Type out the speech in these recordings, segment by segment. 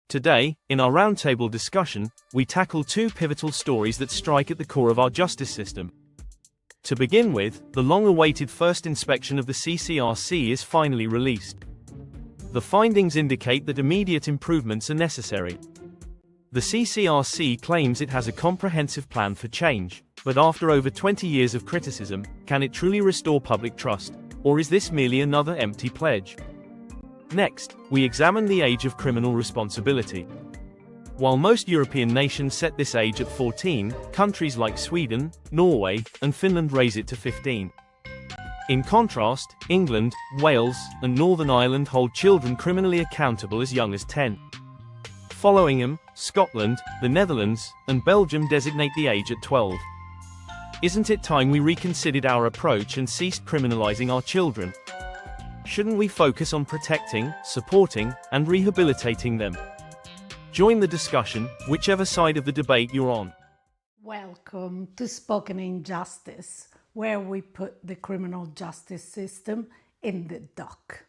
Today, in our roundtable discussion, we tackle two pivotal stories that strike at the core of our justice system. To begin with, the long-awaited first inspection of the CCRC is finally released. The findings indicate that immediate improvements are necessary. The CCRC claims it has a comprehensive plan for change, but after over 20 years of criticism, can it truly restore public trust, or is this merely another empty pledge? Next, we examine the age of criminal responsibility. While most European nations set this age at 14, countries like Sweden, Norway, and Finland raise it to 15. In contrast, England, Wales, and Northern Ireland hold children criminally accountable as young as 10. Following them, Scotland, the Netherlands, and Belgium designate the age at 12. Isn't it time we reconsidered our approach and ceased criminalizing our children? Shouldn't we focus on protecting, supporting, and rehabilitating them? Join the discussion, whichever side of the debate you're on. Welcome to Spoken Injustice, where we put the criminal justice system in the dock.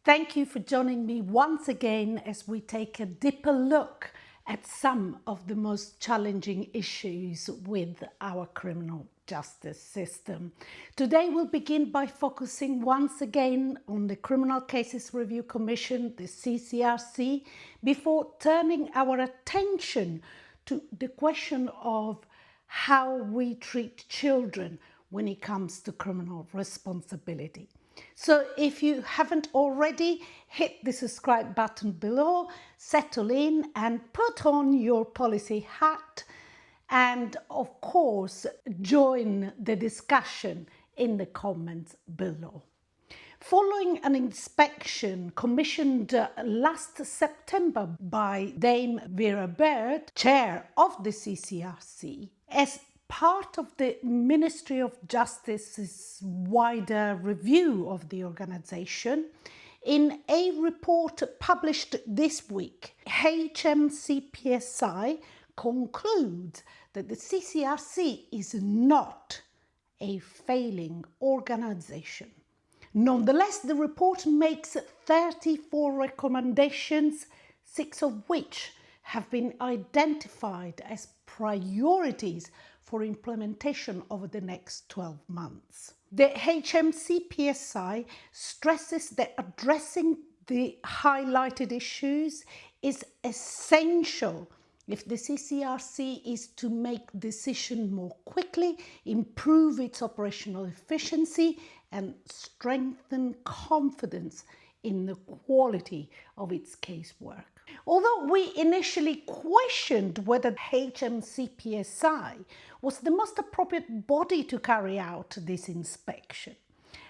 Thank you for joining me once again as we take a deeper look at some of the most challenging issues with our criminal justice system. Today we'll begin by focusing once again on the Criminal Cases Review Commission, the CCRC, before turning our attention to the question of how we treat children when it comes to criminal responsibility. So if you haven't already, hit the subscribe button below, settle in and put on your policy hat, and of course join the discussion in the comments below. Following an inspection commissioned last September by Dame Vera Baird, chair of the CCRC, as part of the Ministry of Justice's wider review of the organization, in a report published this week, HMCPSI concludes that the CCRC is not a failing organization. Nonetheless, the report makes 34 recommendations, 6 of which have been identified as priorities for implementation over the next 12 months. The HMCPSI stresses that addressing the highlighted issues is essential if the CCRC is to make decisions more quickly, improve its operational efficiency, and strengthen confidence in the quality of its casework. Although we initially questioned whether HMCPSI was the most appropriate body to carry out this inspection,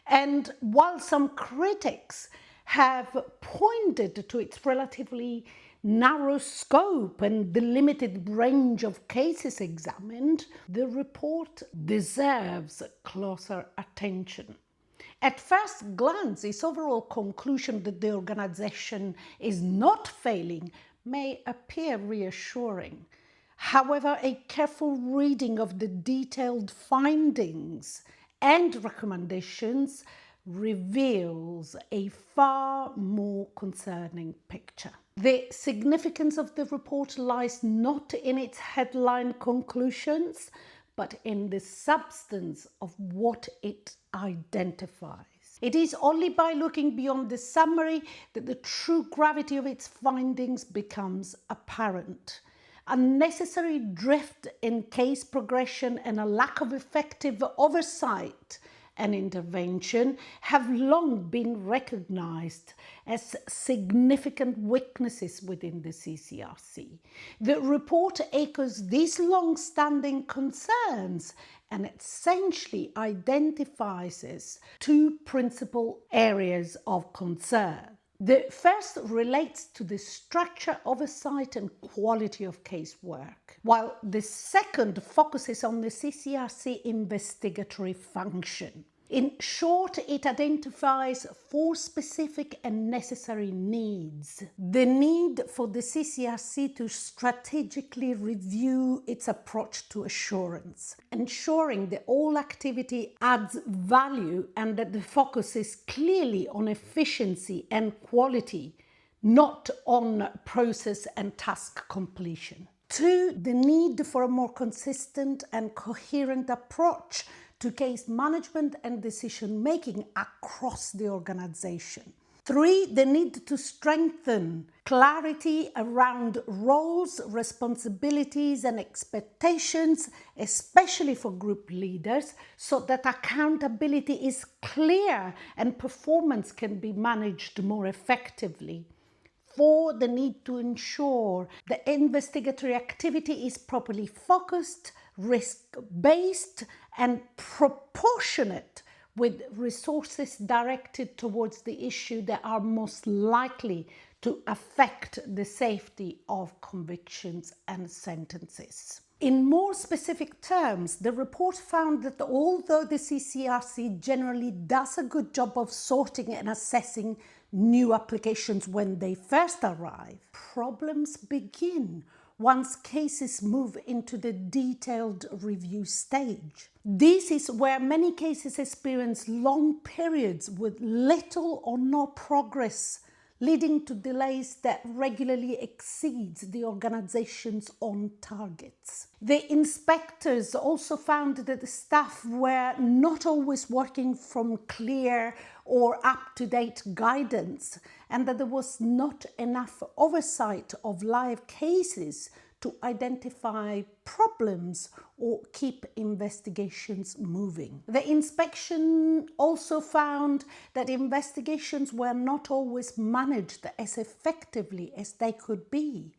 and while some critics have pointed to its relatively narrow scope and the limited range of cases examined, the report deserves closer attention. At first glance, its overall conclusion that the organization is not failing may appear reassuring. However, a careful reading of the detailed findings and recommendations reveals a far more concerning picture. The significance of the report lies not in its headline conclusions, but in the substance of what it identifies. It is only by looking beyond the summary that the true gravity of its findings becomes apparent. Unnecessary drift in case progression and a lack of effective oversight and intervention have long been recognized as significant weaknesses within the CCRC. The report echoes these long-standing concerns and essentially identifies two principal areas of concern. The first relates to the structure, oversight and quality of casework, while the second focuses on the CCRC investigatory function. In short, it identifies 4 specific and necessary needs. The need for the CCRC to strategically review its approach to assurance, ensuring that all activity adds value and that the focus is clearly on efficiency and quality, not on process and task completion. 2, the need for a more consistent and coherent approach to case management and decision making across the organization. 3, the need to strengthen clarity around roles, responsibilities and expectations, especially for group leaders, so that accountability is clear and performance can be managed more effectively. 4, the need to ensure the investigatory activity is properly focused, risk-based and proportionate, with resources directed towards the issue that are most likely to affect the safety of convictions and sentences. In more specific terms, the report found that although the CCRC generally does a good job of sorting and assessing new applications when they first arrive, problems begin once cases move into the detailed review stage. This is where many cases experience long periods with little or no progress, leading to delays that regularly exceeds the organization's own targets. The inspectors also found that the staff were not always working from clear or up-to-date guidance, and that there was not enough oversight of live cases to identify problems or keep investigations moving. The inspection also found that investigations were not always managed as effectively as they could be.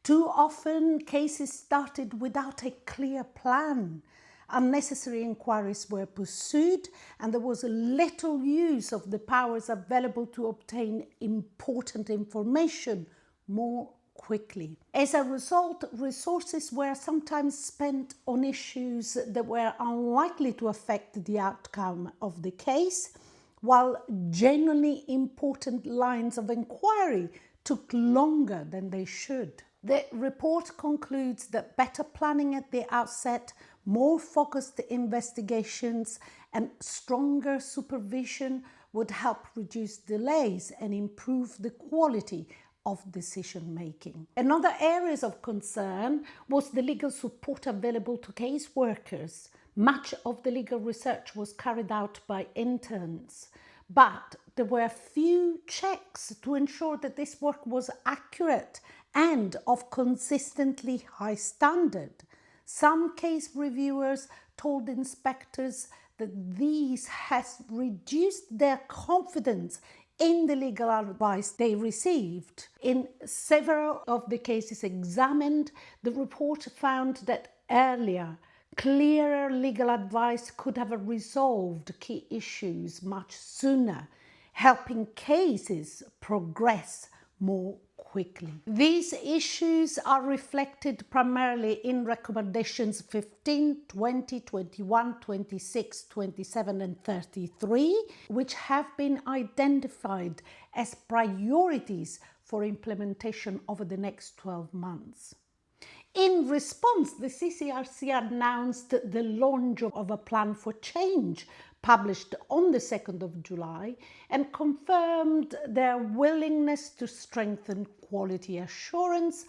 Too often, cases started without a clear plan. Unnecessary inquiries were pursued, and there was little use of the powers available to obtain important information more quickly. As a result, resources were sometimes spent on issues that were unlikely to affect the outcome of the case, while genuinely important lines of inquiry took longer than they should. The report concludes that better planning at the outset, more focused investigations, and stronger supervision would help reduce delays and improve the quality of decision making. Another area of concern was the legal support available to caseworkers. Much of the legal research was carried out by interns, but there were few checks to ensure that this work was accurate and of consistently high standard. Some case reviewers told inspectors that these has reduced their confidence in the legal advice they received. In several of the cases examined, the report found that earlier, clearer legal advice could have resolved key issues much sooner, helping cases progress more quickly. These issues are reflected primarily in recommendations 15, 20, 21, 26, 27 and 33, which have been identified as priorities for implementation over the next 12 months. In response, the CCRC announced the launch of a plan for change published on the 2nd of July and confirmed their willingness to strengthen quality assurance,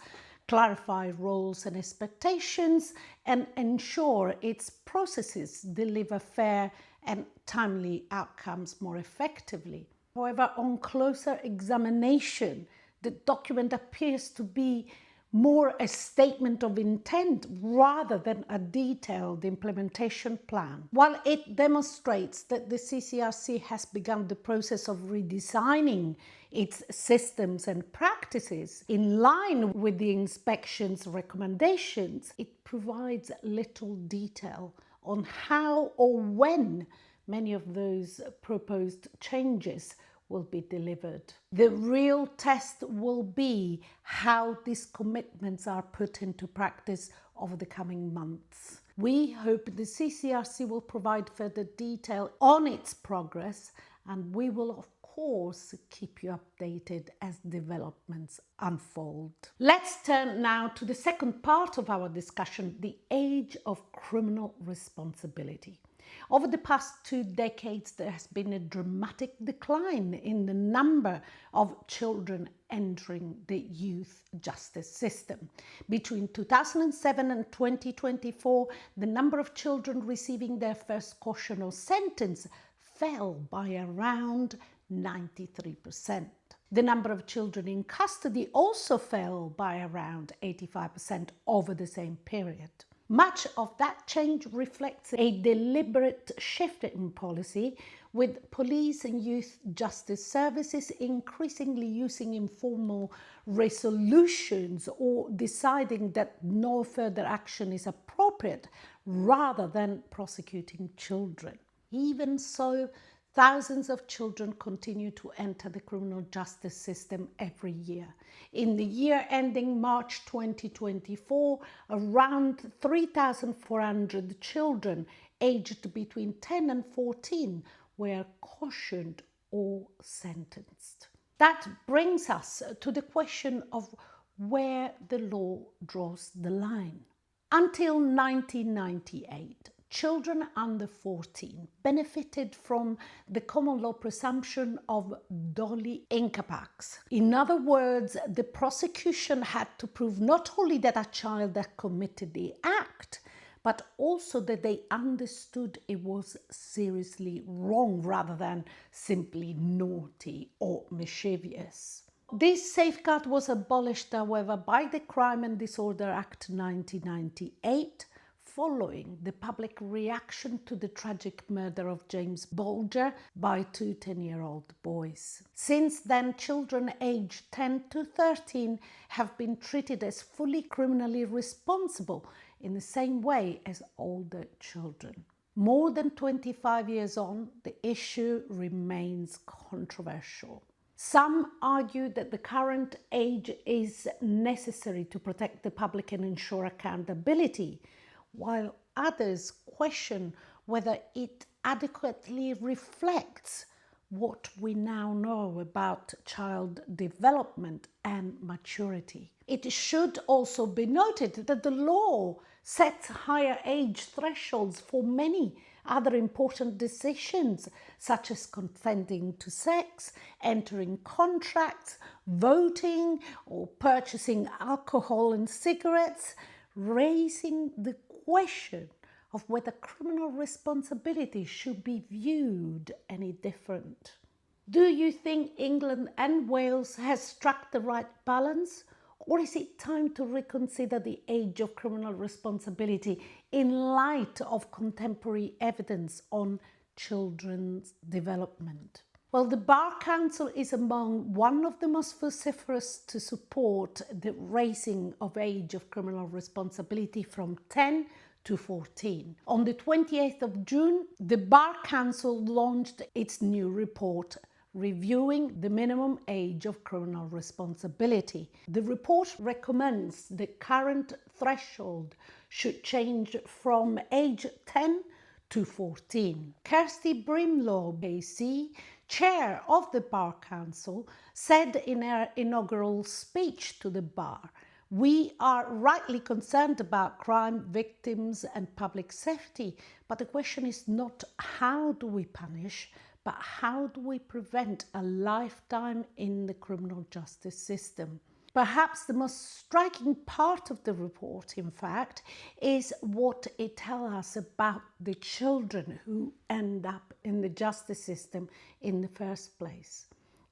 clarify roles and expectations, and ensure its processes deliver fair and timely outcomes more effectively. However, on closer examination, the document appears to be more a statement of intent rather than a detailed implementation plan. While it demonstrates that the CCRC has begun the process of redesigning its systems and practices in line with the inspection's recommendations, it provides little detail on how or when many of those proposed changes will be delivered. The real test will be how these commitments are put into practice over the coming months. We hope the CCRC will provide further detail on its progress, and we will of course keep you updated as developments unfold. Let's turn now to the second part of our discussion, the age of criminal responsibility. Over the past 2 decades, there has been a dramatic decline in the number of children entering the youth justice system. Between 2007 and 2024, the number of children receiving their first caution or sentence fell by around 93%. The number of children in custody also fell by around 85% over the same period. Much of that change reflects a deliberate shift in policy, with police and youth justice services increasingly using informal resolutions or deciding that no further action is appropriate rather than prosecuting children. Even so, thousands of children continue to enter the criminal justice system every year. In the year ending March 2024, around 3,400 children aged between 10 and 14 were cautioned or sentenced. That brings us to the question of where the law draws the line. Until 1998, children under 14 benefited from the common law presumption of doli incapax. In other words, the prosecution had to prove not only that a child had committed the act, but also that they understood it was seriously wrong rather than simply naughty or mischievous. This safeguard was abolished, however, by the Crime and Disorder Act 1998, following the public reaction to the tragic murder of James Bolger by two 10-year-old boys. Since then, children aged 10 to 13 have been treated as fully criminally responsible in the same way as older children. More than 25 years on, the issue remains controversial. Some argue that the current age is necessary to protect the public and ensure accountability, while others question whether it adequately reflects what we now know about child development and maturity. It should also be noted that the law sets higher age thresholds for many other important decisions, such as consenting to sex, entering contracts, voting, or purchasing alcohol and cigarettes, raising the question of whether criminal responsibility should be viewed any different. Do you think England and Wales has struck the right balance? Or is it time to reconsider the age of criminal responsibility in light of contemporary evidence on children's development? Well, the Bar Council is among one of the most vociferous to support the raising of age of criminal responsibility from 10 to 14. On the 28th of June, the Bar Council launched its new report reviewing the minimum age of criminal responsibility. The report recommends the current threshold should change from age 10 to 14. Kirsty Brimlaw, AC, chair of the Bar Council, said in her inaugural speech to the bar, "We are rightly concerned about crime, victims and public safety, but the question is not how do we punish, but how do we prevent a lifetime in the criminal justice system?" Perhaps the most striking part of the report, in fact, is what it tells us about the children who end up in the justice system in the first place.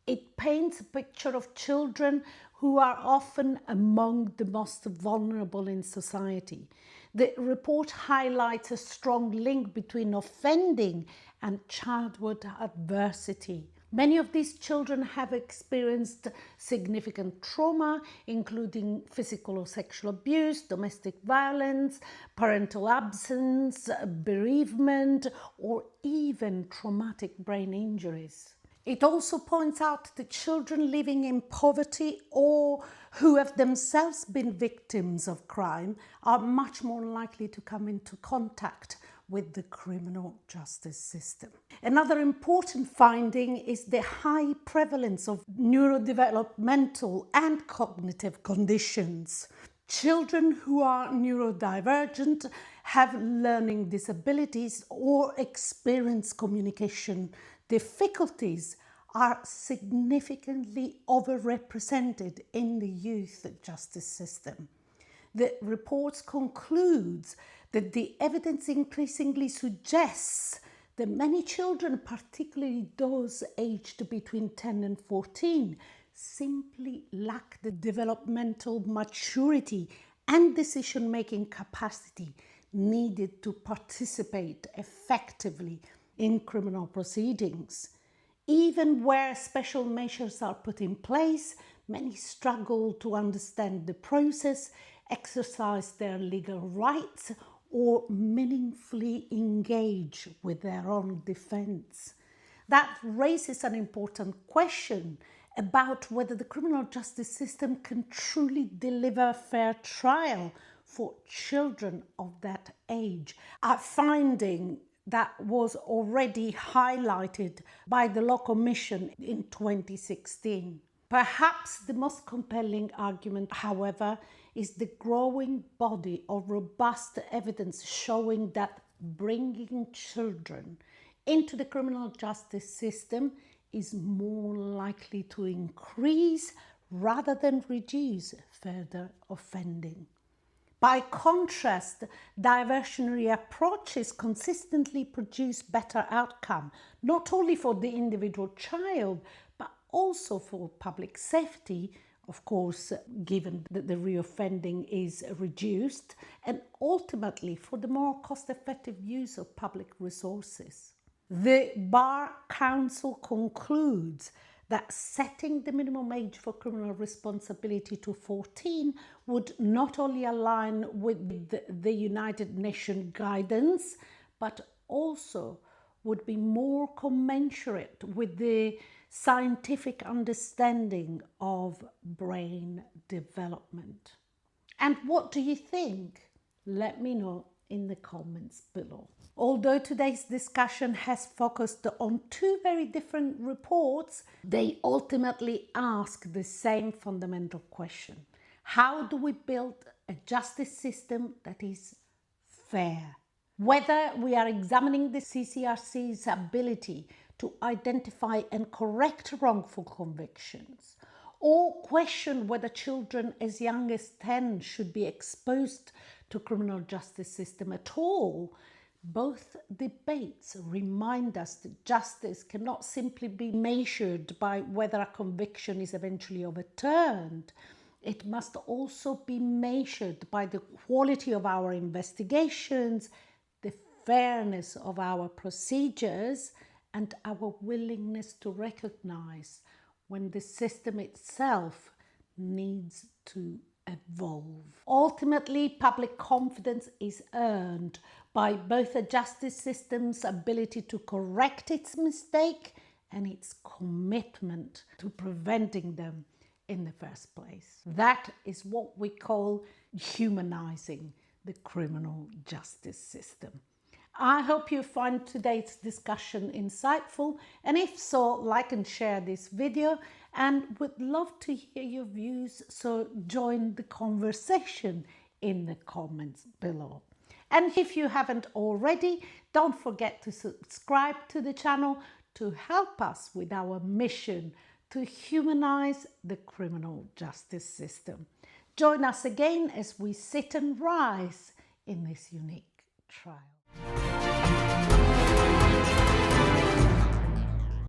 It paints a picture of children who are often among the most vulnerable in society. The report highlights a strong link between offending and childhood adversity. Many of these children have experienced significant trauma, including physical or sexual abuse, domestic violence, parental absence, bereavement, or even traumatic brain injuries. It also points out that children living in poverty or who have themselves been victims of crime are much more likely to come into contact with the criminal justice system. Another important finding is the high prevalence of neurodevelopmental and cognitive conditions. Children who are neurodivergent, have learning disabilities, or experience communication difficulties are significantly overrepresented in the youth justice system. The report concludes that the evidence increasingly suggests that many children, particularly those aged between 10 and 14, simply lack the developmental maturity and decision-making capacity needed to participate effectively in criminal proceedings. Even where special measures are put in place, many struggle to understand the process, exercise their legal rights, or meaningfully engage with their own defense. That raises an important question about whether the criminal justice system can truly deliver fair trial for children of that age. A finding that was already highlighted by the Law Commission in 2016. Perhaps the most compelling argument, however, is the growing body of robust evidence showing that bringing children into the criminal justice system is more likely to increase rather than reduce further offending. By contrast, diversionary approaches consistently produce better outcome, not only for the individual child, but also for public safety, of course, given that the reoffending is reduced, and ultimately for the more cost-effective use of public resources. The Bar Council concludes that setting the minimum age for criminal responsibility to 14 would not only align with the United Nations guidance, but also would be more commensurate with the scientific understanding of brain development. And what do you think? Let me know in the comments below. Although today's discussion has focused on two very different reports, they ultimately ask the same fundamental question. How do we build a justice system that is fair? Whether we are examining the CCRC's ability to identify and correct wrongful convictions, or question whether children as young as 10 should be exposed to criminal justice system at all, both debates remind us that justice cannot simply be measured by whether a conviction is eventually overturned. It must also be measured by the quality of our investigations, the fairness of our procedures, and our willingness to recognize when the system itself needs to evolve. Ultimately, public confidence is earned by both a justice system's ability to correct its mistake and its commitment to preventing them in the first place. That is what we call humanizing the criminal justice system. I hope you find today's discussion insightful, and if so, like and share this video, and would love to hear your views, so join the conversation in the comments below. And if you haven't already, don't forget to subscribe to the channel to help us with our mission to humanize the criminal justice system. Join us again as we sit and rise in this unique trial.